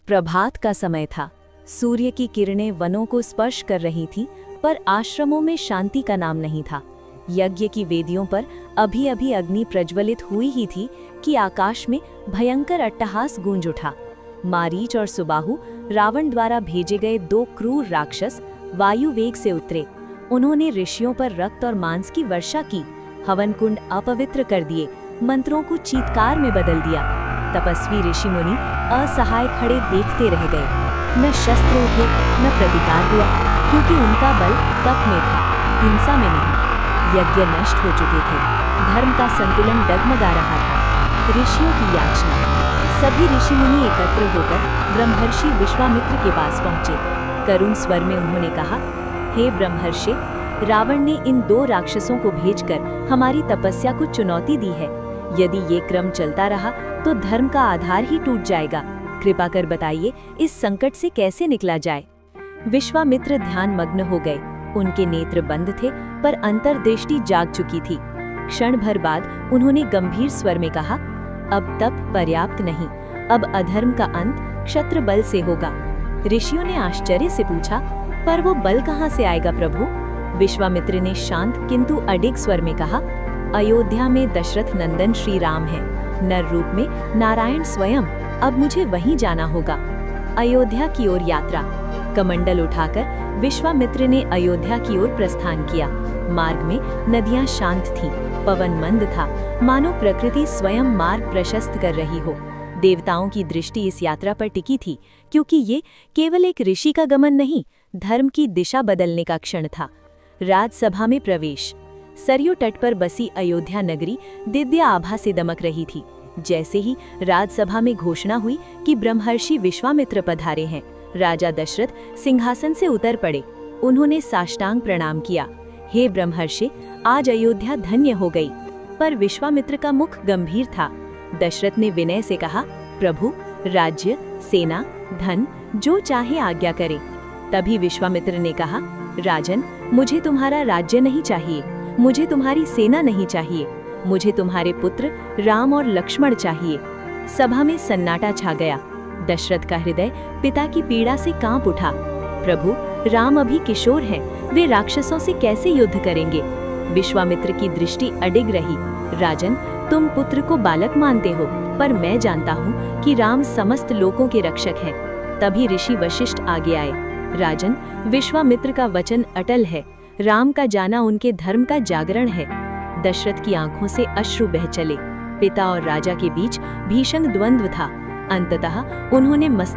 प्रभात का समय था। सूर्य की किरणें वनों को स्पर्श कर रही थीं, पर आश्रमों में शांति का नाम नहीं था। यज्ञ की वेदियों पर अभी अभी अग्नि प्रज्वलित हुई ही थी कि आकाश में भयंकर अट्टहास गूंज उठा। मारीच और सुबाहु, रावण द्वारा भेजे गए दो क्रूर राक्षस, वायु वेग से उतरे। उन्होंने ऋषियों पर रक्त और मांस की वर्षा की, हवन कुंड अपवित्र कर दिए, मंत्रों को चीत्कार में बदल दिया। तपस्वी ऋषि मुनि असहाय खड़े देखते रह गए। न शस्त्र उठे, न प्रतिकार हुआ, क्योंकि उनका बल तप में था, हिंसा में नहीं। यज्ञ नष्ट हो चुके थे, धर्म का संतुलन डगमगा रहा था। ऋषियों की याचना। सभी ऋषि मुनि एकत्र होकर ब्रह्मर्षि विश्वामित्र के पास पहुंचे। करुण स्वर में उन्होंने कहा, हे ब्रह्मर्षि, रावण ने इन दो राक्षसों को भेजकर हमारी तपस्या को चुनौती दी है। यदि ये क्रम चलता रहा तो धर्म का आधार ही टूट जाएगा। कृपा कर बताइए, इस संकट से कैसे निकला जाए। विश्वामित्र ध्यान मग्न हो गए। उनके नेत्र बंद थे, पर अंतर्दृष्टि जाग चुकी थी। क्षण भर बाद उन्होंने गंभीर स्वर में कहा, अब तप पर्याप्त नहीं, अब अधर्म का अंत क्षत्र बल से होगा। ऋषियों ने आश्चर्य से पूछा, पर वो बल कहाँ से आएगा प्रभु? विश्वामित्र ने शांत किंतु अडिग स्वर में कहा, अयोध्या में दशरथ नंदन श्री राम है, नर रूप में नारायण स्वयं। अब मुझे वहीं जाना होगा। अयोध्या की ओर यात्रा। कमंडल उठाकर विश्वामित्र ने अयोध्या की ओर प्रस्थान किया। मार्ग में नदियां शांत थीं, पवन मंद था, मानो प्रकृति स्वयं मार्ग प्रशस्त कर रही हो। देवताओं की दृष्टि इस यात्रा पर टिकी थी, क्योंकि ये केवल एक ऋषि का गमन नहीं, धर्म की दिशा बदलने का क्षण था। राजसभा में प्रवेश। सरयू तट पर बसी अयोध्या नगरी दिव्य आभा से दमक रही थी। जैसे ही राजसभा में घोषणा हुई कि ब्रह्मर्षि विश्वामित्र पधारे हैं, राजा दशरथ सिंहासन से उतर पड़े। उन्होंने साष्टांग प्रणाम किया। हे ब्रह्मर्षि, आज अयोध्या धन्य हो गई। पर विश्वामित्र का मुख गंभीर था। दशरथ ने विनय से कहा, प्रभु, राज्य, सेना, धन जो चाहे आज्ञा करें। तभी विश्वामित्र ने कहा, राजन, मुझे तुम्हारा राज्य नहीं चाहिए, मुझे तुम्हारी सेना नहीं चाहिए, मुझे तुम्हारे पुत्र राम और लक्ष्मण चाहिए। सभा में सन्नाटा छा गया। दशरथ का हृदय पिता की पीड़ा से कांप उठा। प्रभु, राम अभी किशोर हैं, वे राक्षसों से कैसे युद्ध करेंगे? विश्वामित्र की दृष्टि अडिग रही। राजन, तुम पुत्र को बालक मानते हो, पर मैं जानता हूँ कि राम समस्त लोकों के रक्षक हैं। तभी ऋषि वशिष्ठ आगे आए। राजन, विश्वामित्र का वचन अटल है, राम का जाना उनके धर्म का जागरण है। दशरथ की आंखों से अश्रु बह चले। पिता और राजा के बीच भीषण द्वंद्व था। अंततः उन्होंने मस्तक